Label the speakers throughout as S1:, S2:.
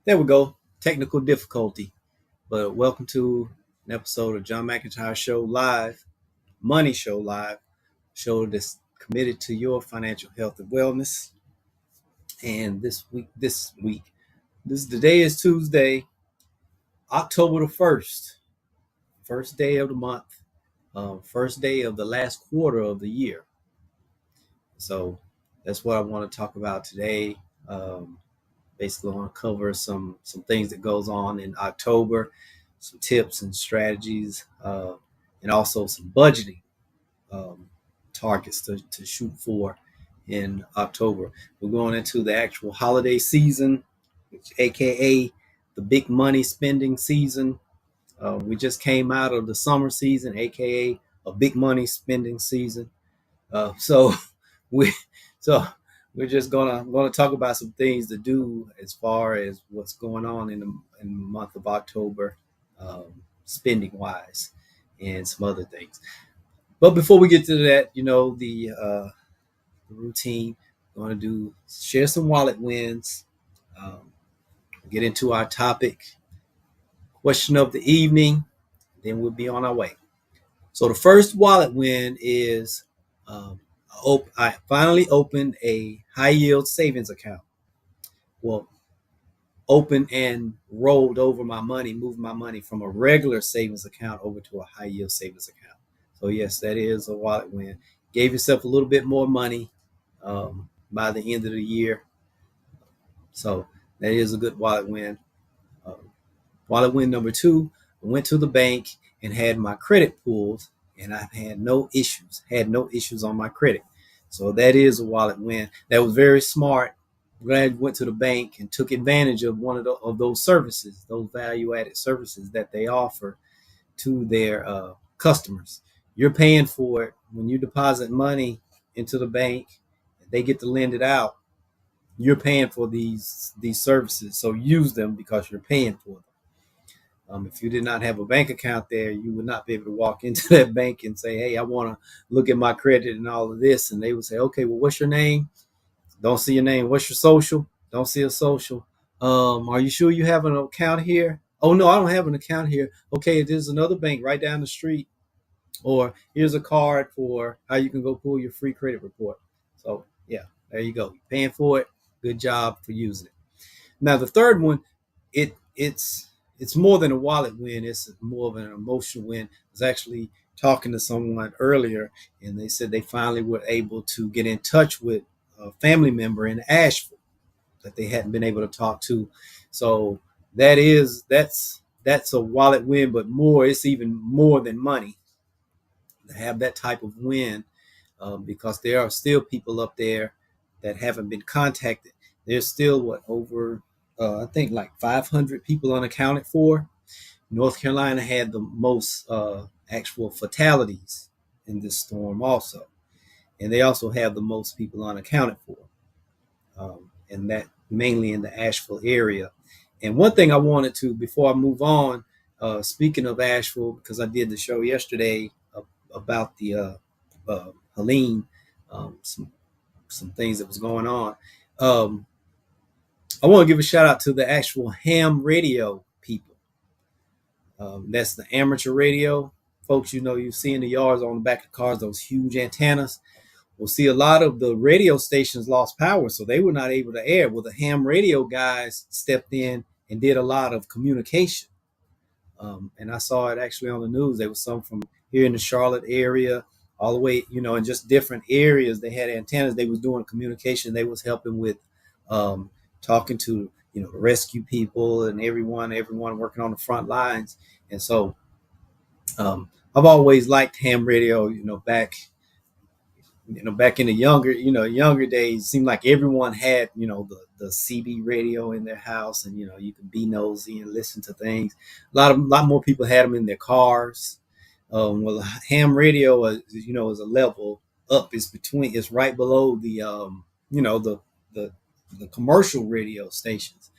S1: There we go. Technical difficulty. But welcome to an episode of John McEntyre Show Live, Money Show Live, show that's committed to your financial health and wellness. And the day is Tuesday, October the 1st, first day of the month, first day of the last quarter of the year. So that's what I want to talk about today. Basically, I want to cover some things that goes on in October, some tips and strategies, and also some budgeting targets to shoot for in October. We're going into the actual holiday season, aka the big money spending season. We just came out of the summer season, aka a big money spending season. So we so we're just gonna talk about some things to do as far as what's going on in the month of October, spending wise, and some other things. But before we get to that, the routine. We're going to share some wallet wins. Get into our topic, question of the evening. Then we'll be on our way. So the first wallet win is I finally opened a high yield savings account. Well, opened and rolled over my money, moved my money from a regular savings account over to a high yield savings account. So yes, that is a wallet win. Gave yourself a little bit more money by the end of the year. So that is a good wallet win. Wallet win number 2, I went to the bank and had my credit pulled, and I had no issues on my credit. So that is a wallet win. That was very smart. Glad I went to the bank and took advantage of one of those services, those value-added services that they offer to their customers. You're paying for it when you deposit money into the bank. They get to lend it out. You're paying for these services, so use them because you're paying for them. If you did not have a bank account there, you would not be able to walk into that bank and say, hey, I want to look at my credit and all of this. And they would say, okay, well, what's your name? Don't see your name. What's your social? Don't see a social. Are you sure you have an account here? Oh, no, I don't have an account here. Okay, there's another bank right down the street. Or here's a card for how you can go pull your free credit report. So, yeah, there you go. You're paying for it. Good job for using it. Now, the third one, it's more than a wallet win. It's more of an emotional win. I was actually talking to someone earlier, and they said they finally were able to get in touch with a family member in Asheville that they hadn't been able to talk to. So that's a wallet win, but it's even more than money to have that type of win, because there are still people up there that haven't been contacted. There's still over I think like 500 people unaccounted for. North Carolina had the most actual fatalities in this storm also. And they also have the most people unaccounted for. And that mainly in the Asheville area. And one thing I wanted to, before I move on, speaking of Asheville, because I did the show yesterday about the Helene, some things that was going on. I want to give a shout out to the actual ham radio people. That's the amateur radio. Folks, you see in the yards on the back of cars, those huge antennas. We'll see a lot of the radio stations lost power, so they were not able to air. Well, the ham radio guys stepped in and did a lot of communication. And I saw it actually on the news. There was some from here in the Charlotte area, all the way, in just different areas. They had antennas. They was doing communication. They was helping with talking to rescue people and everyone working on the front lines. And so I've always liked ham radio. Back in the younger days, it seemed like everyone had the CB radio in their house, and you could be nosy and listen to things. A lot more people had them in their cars. Well, ham radio is a level up. It's right below the the commercial radio stations.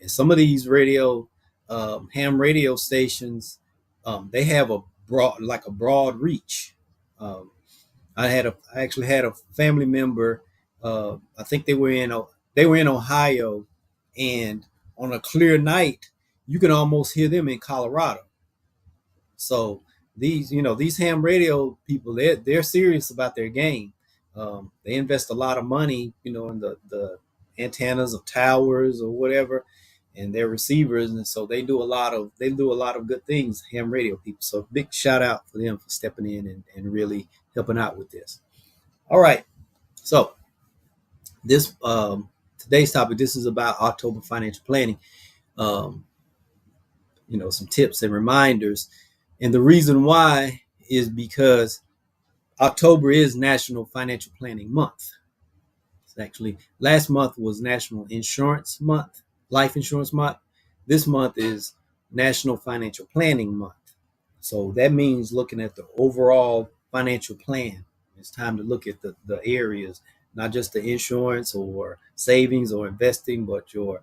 S1: And some of these ham radio stations, they have a broad reach. I actually had a family member. I think they were in Ohio, and on a clear night, you can almost hear them in Colorado. So these ham radio people, they're serious about their game. They invest a lot of money, in the antennas of towers or whatever, and their receivers, and so they do a lot of good things. Ham radio people. So big shout out for them for stepping in and really helping out with this. All right, so this today's topic. This is about October financial planning. Um, some tips and reminders, and the reason why is because October is National Financial Planning Month. It's actually, last month was National Insurance Month, Life Insurance Month. This month is National Financial Planning Month. So that means looking at the overall financial plan. It's time to look at the areas, not just the insurance or savings or investing, but your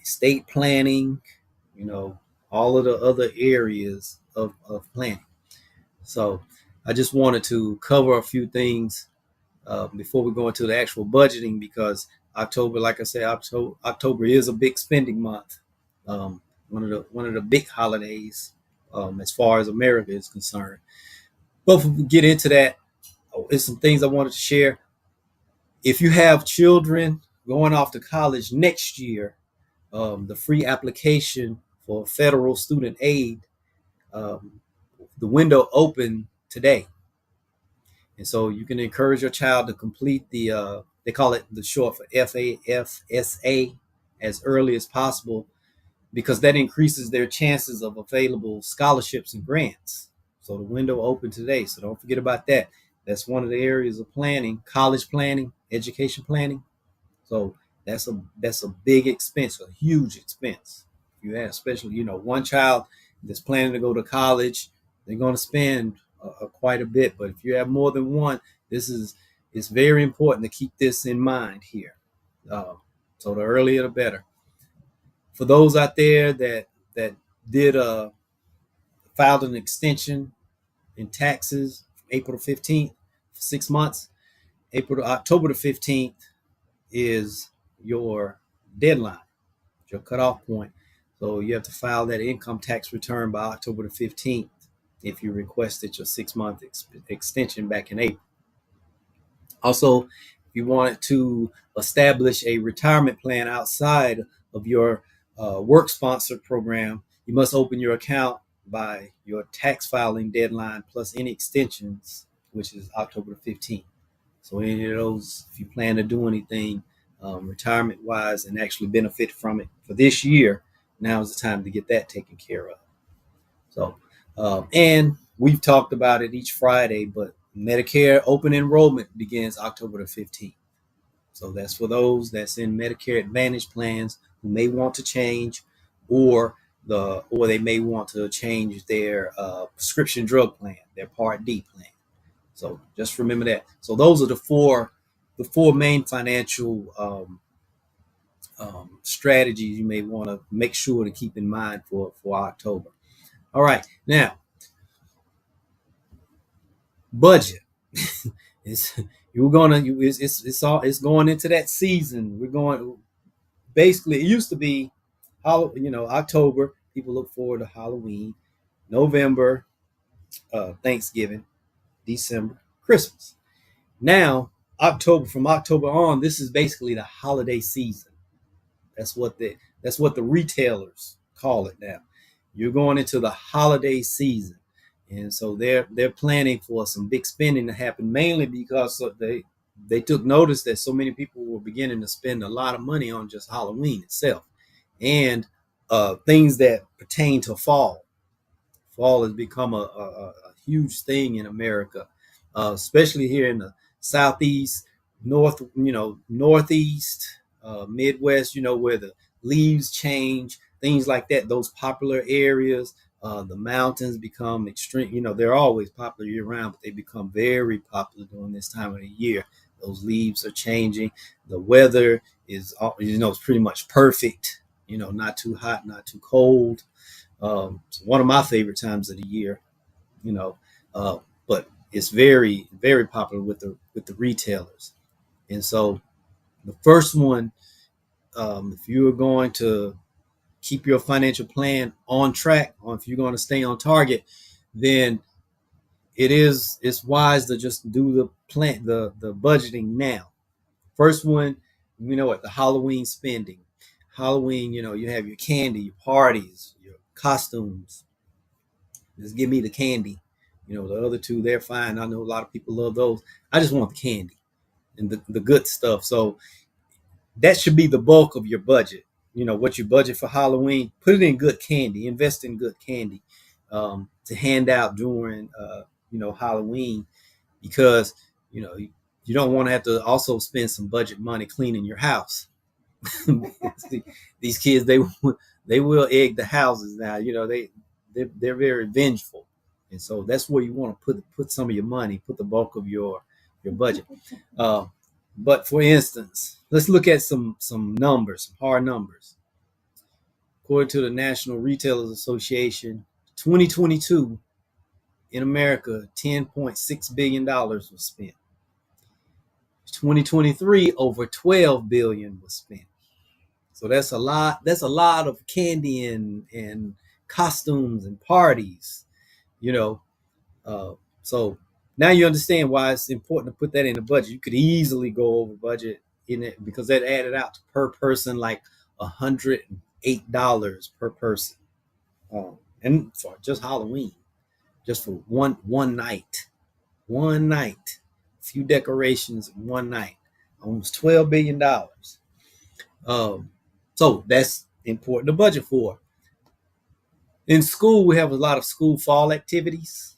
S1: estate planning, all of the other areas of planning. So I just wanted to cover a few things before we go into the actual budgeting, because October, like I said, October is a big spending month. One of the big holidays as far as America is concerned. But if we get into that, there's some things I wanted to share. If you have children going off to college next year, the free application for federal student aid, the window opened today. And so you can encourage your child to complete they call it the short for FAFSA, as early as possible, because that increases their chances of available scholarships and grants. So the window opened today. So don't forget about that. That's one of the areas of planning, college planning, education planning. So that's a big expense, a huge expense. You have, especially, one child that's planning to go to college, they're going to spend quite a bit. But if you have more than one, it's very important to keep this in mind here. So the earlier the better. For those out there that did filed an extension in taxes from April 15th for 6 months, October the 15th is your deadline, your cutoff point. So you have to file that income tax return by October the 15th if you requested your 6-month extension back in April. Also, if you wanted to establish a retirement plan outside of your work sponsored program, you must open your account by your tax filing deadline plus any extensions, which is October 15th. So any of those, if you plan to do anything retirement wise and actually benefit from it for this year, now is the time to get that taken care of. So, and we've talked about it each Friday, but Medicare open enrollment begins October the 15th. So that's for those that's in Medicare Advantage plans who may want to change, or they may want to change their prescription drug plan, their Part D plan. So just remember that. So those are the four main financial strategies you may want to make sure to keep in mind for October. All right, now budget. it's going into that season. We're going, basically, it used to be October. People look forward to Halloween, November, Thanksgiving, December, Christmas. Now, from October on, this is basically the holiday season. That's what the retailers call it now. You're going into the holiday season. And so they're planning for some big spending to happen, mainly because they took notice that so many people were beginning to spend a lot of money on just Halloween itself, and things that pertain to fall. Fall has become a huge thing in America, especially here in the Southeast, Northeast, Midwest, where the leaves change, things like that. Those popular areas, the mountains become extreme. They're always popular year round, but they become very popular during this time of the year. Those leaves are changing. The weather is, it's pretty much perfect. Not too hot, not too cold. It's one of my favorite times of the year. But it's very, very popular with the retailers. And so the first one If you're going to keep your financial plan on track, or if you're going to stay on target, then it's wise to just do the budgeting now. First one, what, the Halloween spending. Halloween, you have your candy, your parties, your costumes. Just give me the candy. The other two, they're fine. I know a lot of people love those. I just want the candy and the good stuff. So that should be the bulk of your budget. What you budget for Halloween, put it in good candy, invest in good candy to hand out during, Halloween, because, you don't want to have to also spend some budget money cleaning your house. These kids, they will egg the houses now. They're very vengeful, and so that's where you want to put some of your money, put the bulk of your budget. But for instance, let's look at some numbers, some hard numbers. According to the National Retailers Association, 2022 in America, $10.6 billion was spent. 2023, over 12 billion was spent. So that's a lot. That's a lot of candy and costumes and parties, you know. So now you understand why it's important to put that in the budget. You could easily go over budget in it because that added out to per person like $108 per person, and for just Halloween, just for one night, a few decorations, one night, almost $12 billion. So that's important to budget for. In school, we have a lot of school fall activities.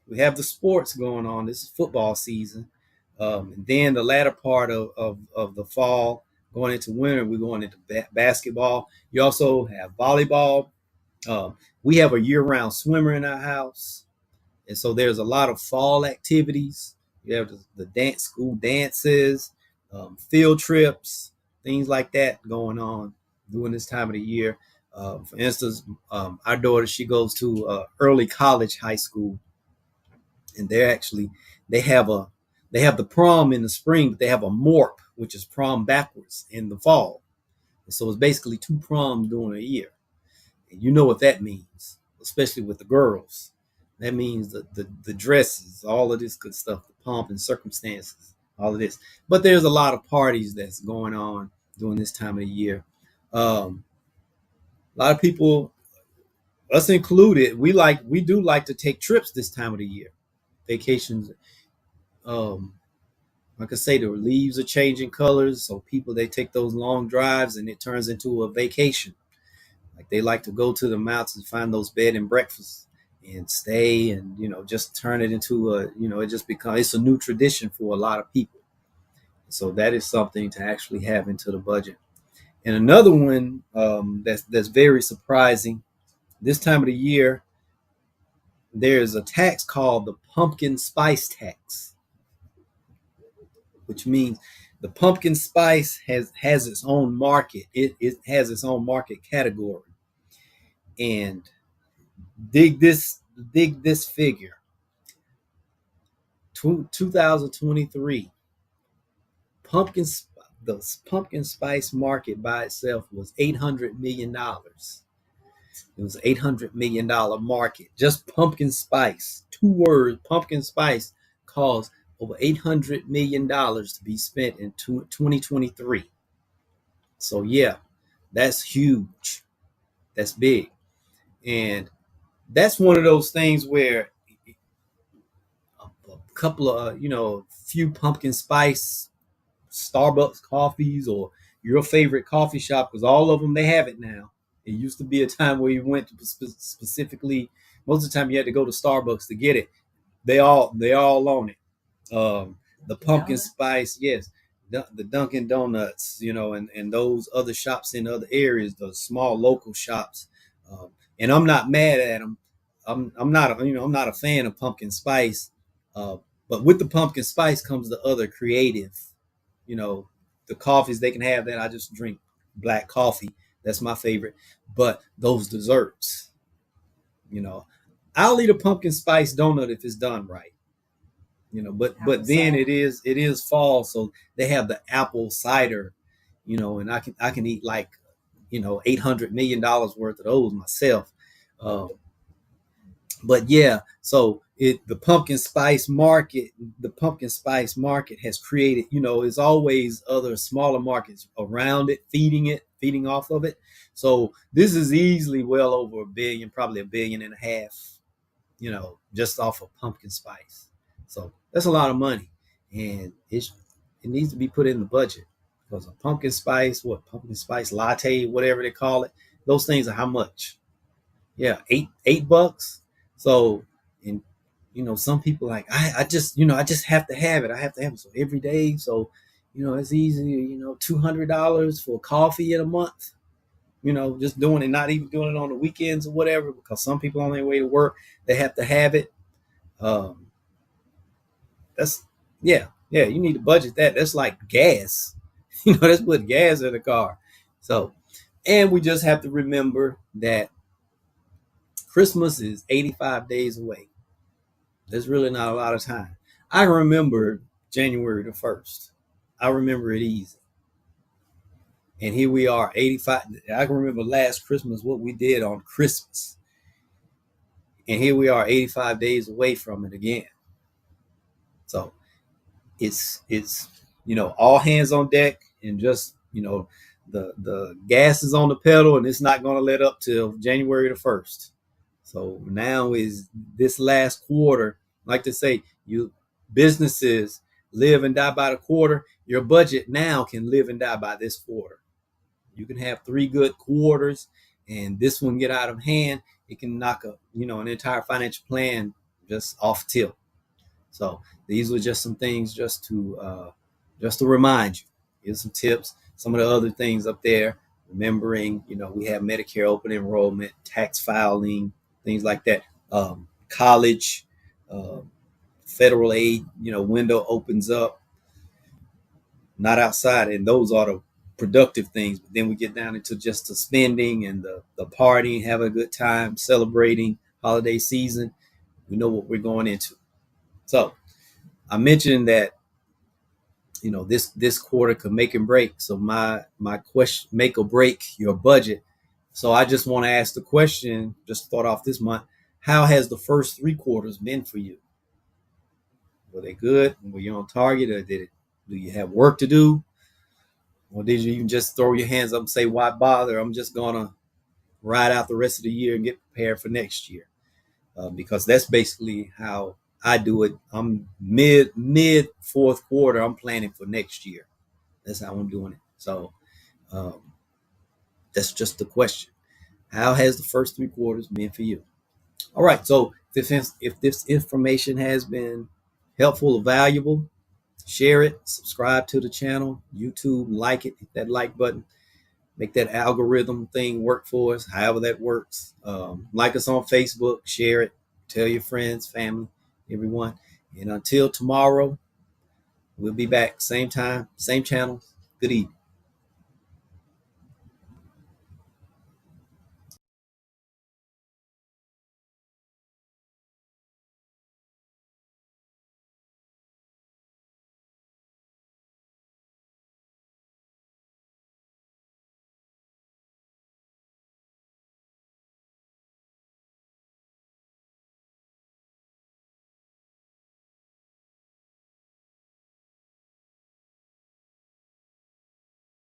S1: We have the sports going on. This is football season. And then the latter part of the fall, going into winter, we're going into basketball. You also have volleyball. We have a year-round swimmer in our house. And so there's a lot of fall activities. You have the dance school dances, field trips, things like that going on during this time of the year. For instance, our daughter, she goes to early college high school, and they have the prom in the spring, but they have a morp, which is prom backwards, in the fall. And so it's basically two proms during a year. And you know what that means, especially with the girls. That means the dresses, all of this good stuff, the pomp and circumstances, all of this. But there's a lot of parties that's going on during this time of the year. A lot of people, us included, we do like to take trips this time of the year. Vacations. Like I say, the leaves are changing colors, so people, they take those long drives and it turns into a vacation. Like they like to go to the mountains, find those bed and breakfasts and stay, and just turn it into it just becomes, it's a new tradition for a lot of people. So that is something to actually have into the budget. And another one that's very surprising, this time of the year, there's a tax called the pumpkin spice tax, which means the pumpkin spice has its own market. It has its own market category. And dig this figure. 2023, the pumpkin spice market by itself was $800 million. It was an $800 million market. Just pumpkin spice. Two words, pumpkin spice, caused over $800 million to be spent in 2023. So yeah, that's huge. That's big. And that's one of those things where a couple of, few pumpkin spice Starbucks coffees or your favorite coffee shop, because all of them, they have it now. It used to be a time where you went to specifically, most of the time you had to go to Starbucks to get it. They all own it. The pumpkin spice, yes, the Dunkin' Donuts, and those other shops in other areas, those small local shops. And I'm not mad at them. I'm not a fan of pumpkin spice, but with the pumpkin spice comes the other creative, the coffees they can have. That I just drink black coffee. That's my favorite. But those desserts, I'll eat a pumpkin spice donut if it's done right. But then it is fall, so they have the apple cider, and I can eat like, $800 million worth of those myself. Um, but yeah, so the pumpkin spice market has created, there's always other smaller markets around it, feeding off of it. So this is easily well over a billion, probably a billion and a half, just off of pumpkin spice. So that's a lot of money, and it needs to be put in the budget, because a pumpkin spice latte, whatever they call it, those things are how much? Yeah, $8. So, and some people like, I just have to have it. I have to have it so every day. So, it's easy. $200 for coffee in a month. Just doing it, not even doing it on the weekends or whatever, because some people on their way to work, they have to have it. Um, that's yeah. You need to budget that. That's like gas. That's put gas in the car. So, and we just have to remember that Christmas is 85 days away. There's really not a lot of time. I remember January the 1st. I remember it easy. And here we are, 85. I can remember last Christmas, what we did on Christmas. And here we are, 85 days away from it again. So it's all hands on deck, and just, the gas is on the pedal, and it's not going to let up till January the 1st. So now is this last quarter. Like to say, you businesses live and die by the quarter. Your budget now can live and die by this quarter. You can have 3 good quarters, and this one get out of hand, it can knock an entire financial plan just off tilt. So these were just some things just to remind you. Here's some tips. Some of the other things up there, remembering, we have Medicare open enrollment, tax filing, things like that. College, uh, federal aid, window opens up, not outside, and those are the productive things. But then we get down into just the spending and the partying, having a good time, celebrating holiday season. We know what we're going into. So I mentioned that, this quarter could make and break. So my question, make or break your budget. So I just want to ask the question, just thought off this month, how has the first 3 quarters been for you? Were they good? Were you on target, or do you have work to do? Or did you even just throw your hands up and say, why bother? I'm just going to ride out the rest of the year and get prepared for next year. Because that's basically how I do it. I'm mid 4th quarter, I'm planning for next year. That's how I'm doing it. So that's just the question. How has the first 3 quarters been for you? All right. So if this information has been helpful or valuable, share it, subscribe to the channel, YouTube, like it, hit that like button, make that algorithm thing work for us, however that works. Like us on Facebook, share it, tell your friends, family, everyone. And until tomorrow, we'll be back, same time, same channel. Good evening.